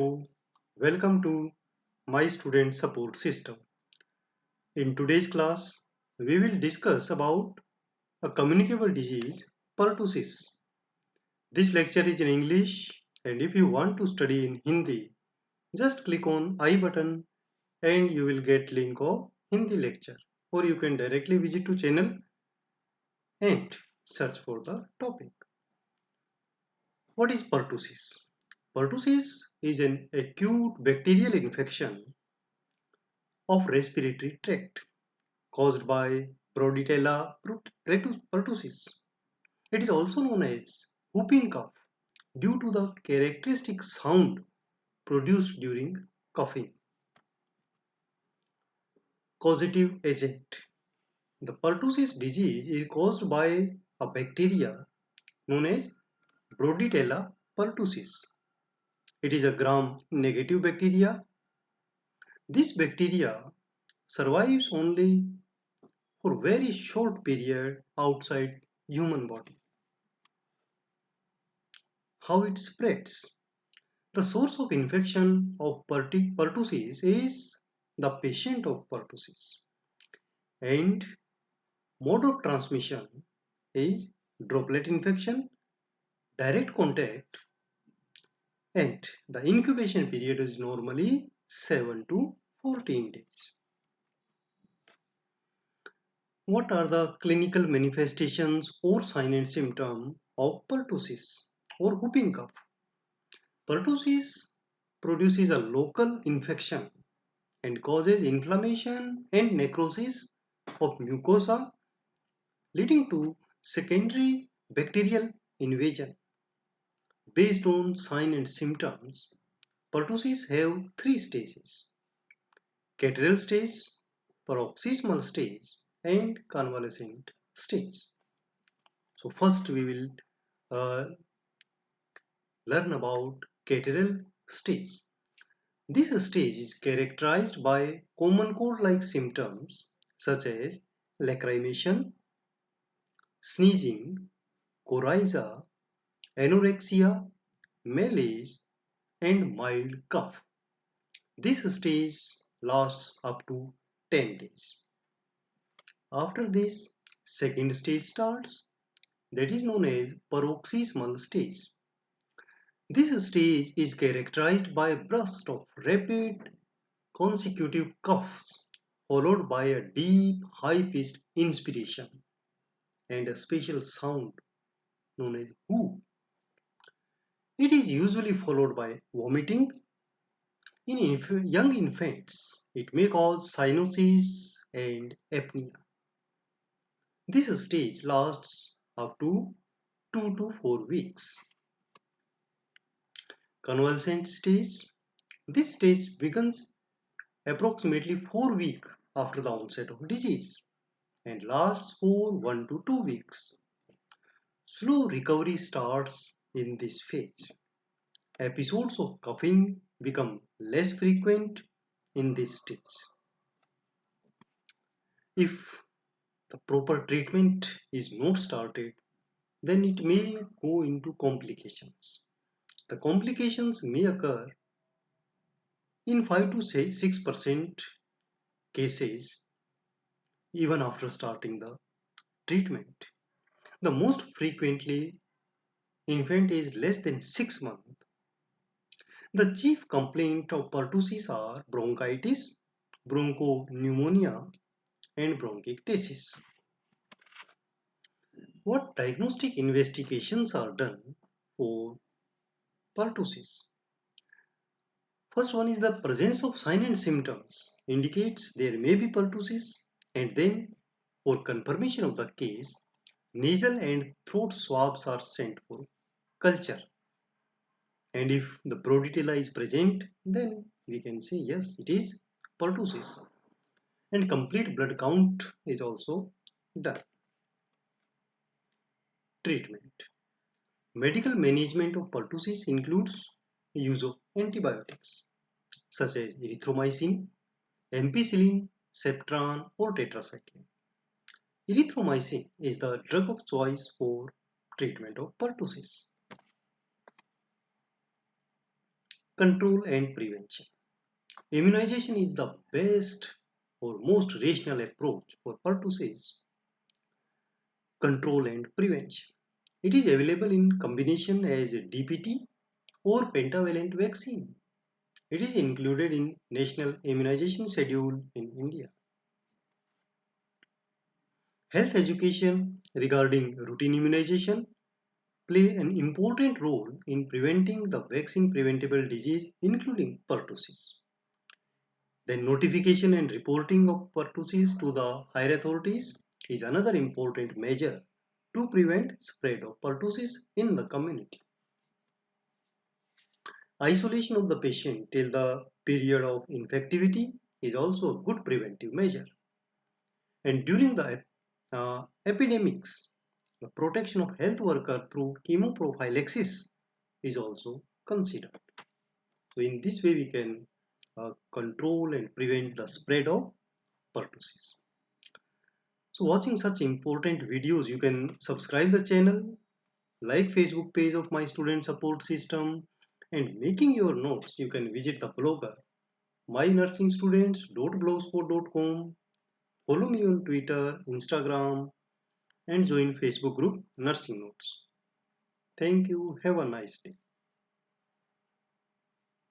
Welcome to my student support system. In today's class, we will discuss about a communicable disease, pertussis. This lecture is in English, and if you want to study in Hindi, just click on I button and you will get link of Hindi lecture, or you can directly visit to channel and search for the topic. What is pertussis? Pertussis is an acute bacterial infection of respiratory tract caused by Bordetella pertussis. It is also known as whooping cough due to the characteristic sound produced during coughing. Causative agent. The pertussis disease is caused by a bacteria known as Bordetella pertussis. It is a gram-negative bacteria. This bacteria survives only for very short period outside human body. How it spreads? The source of infection of pertussis is the patient of pertussis, and mode of transmission is droplet infection, direct contact, and the incubation period is normally 7 to 14 days. What are the clinical manifestations or sign and symptom of pertussis or whooping cough? Pertussis produces a local infection and causes inflammation and necrosis of mucosa, leading to secondary bacterial invasion. Based on sign and symptoms, pertussis have three stages: catarrhal stage, paroxysmal stage, and convalescent stage. So first we will uh, learn about catarrhal stage. This stage is characterized by common cold-like symptoms such as lacrimation, sneezing, coryza, anorexia, malaise, and mild cough. This stage lasts up to 10 days. After this, second stage starts, that is known as paroxysmal stage. This stage is characterized by a burst of rapid consecutive coughs followed by a deep high-pitched inspiration and a special sound known as whoo. It is usually followed by vomiting. In young infants, it may cause cyanosis and apnea. This stage lasts up to 2 to 4 weeks. Convalescent stage. This stage begins approximately 4 weeks after the onset of disease and lasts for 1 to 2 weeks. Slow recovery starts in this phase. Episodes of coughing become less frequent in this stage. If the proper treatment is not started, then it may go into complications. The complications may occur in 5 to 6% cases even after starting the treatment. The most frequently infant is less than 6 months. The chief complaint of pertussis are bronchitis, bronchopneumonia, and bronchiectasis. What diagnostic investigations are done for pertussis? First one is the presence of sign and symptoms indicates there may be pertussis, and then for confirmation of the case, nasal and throat swabs are sent for culture. And if the Bordetella is present, then we can say yes, it is pertussis. And complete blood count is also done. Treatment. Medical management of pertussis includes use of antibiotics such as erythromycin, ampicillin, Septran, or tetracycline. Erythromycin is the drug of choice for treatment of pertussis. Control and prevention. Immunization is the best or most rational approach for pertussis control and prevention. It is available in combination as a DPT or pentavalent vaccine. It is included in National Immunization Schedule in India. Health education regarding routine immunization play an important role in preventing the vaccine preventable disease including pertussis. Then notification and reporting of pertussis to the higher authorities is another important measure to prevent spread of pertussis in the community. Isolation of the patient till the period of infectivity is also a good preventive measure. And during the epidemics, the protection of health worker through chemoprophylaxis is also considered. So in this way we can control and prevent the spread of pertussis. So watching such important videos, you can subscribe the channel, like Facebook page of My Student Support System, and making your notes, you can visit the blogger mynursingstudents.blogspot.com, follow me on Twitter, Instagram, and join Facebook group Nursing Notes. Thank you. Have a nice day.